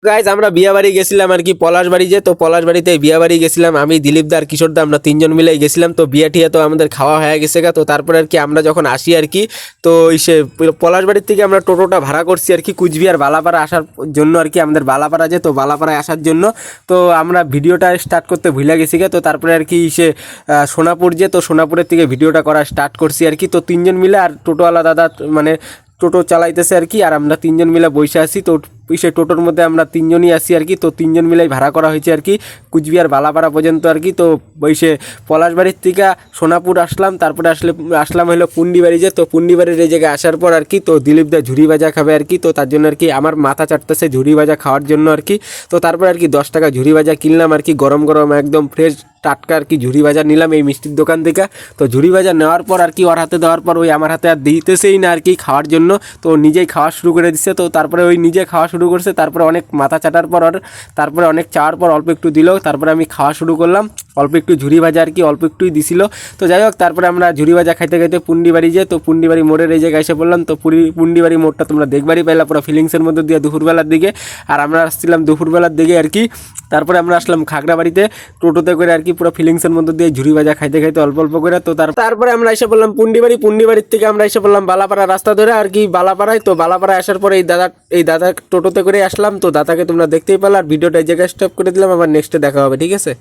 Guys আমরা বিয়া বাড়ি গেছিলাম আর কি পলাশ বাড়ি, যে তো পলাশ বাড়িতে বিয়া বাড়ি গেছিলাম আমি, দিলীপ দা আর কিশোর দা, আমরা তিনজন মিলে গেছিলাম। তো বিয়া টিয়া তো আমাদের খাওয়া হয়ে গেছে গা। তো তারপরে আর কি আমরা যখন আসি আর কি, তো সে পলাশ বাড়ির থেকে আমরা টোটোটা ভাড়া করছি আর কি কুচবিহার বালাপাড়া আসার জন্য আর কি, আমাদের বালাপাড়া, যে তো বালাপাড়ায় আসার জন্য। তো আমরা ভিডিওটা স্টার্ট করতে ভুলে গেছি গা। তো তারপরে আর কি সে সোনাপুর, যে তো সোনাপুরের থেকে ভিডিওটা করা স্টার্ট করছি আর কি। তো তিনজন মিলে আর টোটোওয়ালা দাদা মানে টোটো চালাইতেছে আর কি, আর আমরা তিনজন মিলে বসে আছি। তো সেই টোটোর মধ্যে আমরা তিনজনই আছি আর কি। তো তিনজন মিলেই ভাড়া করা হয়েছে আর কি কুচবিহার বালাপাড়া পর্যন্ত আর কি। তো বসে পলাশবাড়ির থেকে সোনাপুর আসলাম, তারপরে আসলাম হলো পুন্ডিবাড়ি, যে তো পুন্ডিবাড়ির এই জায়গায় আসার পর আর কি তো দিলীপ দা ঝুড়ি ভাজা খাবে আর কি। তো তার জন্য আর কি আমার মাথা চাটতেছে ঝুড়ি ভাজা খাওয়ার জন্য আর কি। তো তারপরে আর কি 10 টাকা ঝুড়ি ভাজা কিনলাম আর কি, গরম গরম একদম ফ্রেশ টাটকা আর কি ঝুড়ি ভাজা নিলাম এই মিষ্টির দোকান থেকে। তো ঝুড়ি ভাজা নেওয়ার পর আর কি ওর হাতে দেওয়ার পর ওই আমার হাতে আর দিতেছেই না আর কি খাওয়ার জন্য। তো নিজেই খাওয়া শুরু করে দিচ্ছে। তো তারপরে ওই নিজে খাওয়া শুরু করছে, তারপরে অনেক মাথা চাটার পর আর তারপরে অনেক চাওয়ার পর অল্প একটু দিল, তারপরে আমি খাওয়া শুরু করলাম। অল্প একটু ঝুড়ি ভাজা আর কি অল্প একটুই দিছিল। তো যাই হোক, তারপরে আমরা ঝুড়ি ভাজা খাইতে খাইতে পুন্ডিবাড়ি, যে তো পুন্ডিবাড়ি মোড়ের এই জায়গায় এসে পড়লাম। তো পুন্ডিবাড়ি মোড়টা তোমরা দেখবারই পাইলা পুরো ফিলিংসের মধ্যে দিয়ে দুপুরবেলার দিকে, আর আমরা আসছিলাম দুপুরবেলার দিকে আর কি। তারপরে আমরা আসলাম খাগড়াবাড়িতে টোটোতে করে আর কি, পুরো ফিলিংসের মধ্যে দিয়ে ঝুড়ি ভাজা খাইতে খাইতে অল্প অল্প করে। তো তারপরে আমরা এসে বললাম পুন্ডিবাড়ির থেকে আমরা এসে বললাম বালাপাড়া রাস্তা ধরে আর কি বালাপাড়ায়। তো বালাপাড়ায় আসার পরে এই দাদা টোটোতে করে আসলাম। তো দাদাকে তোমরা দেখতেই পেলে, আর ভিডিওটা এই জায়গায় স্টপ করে দিলাম। আবার নেক্সটে দেখা হবে, ঠিক আছে।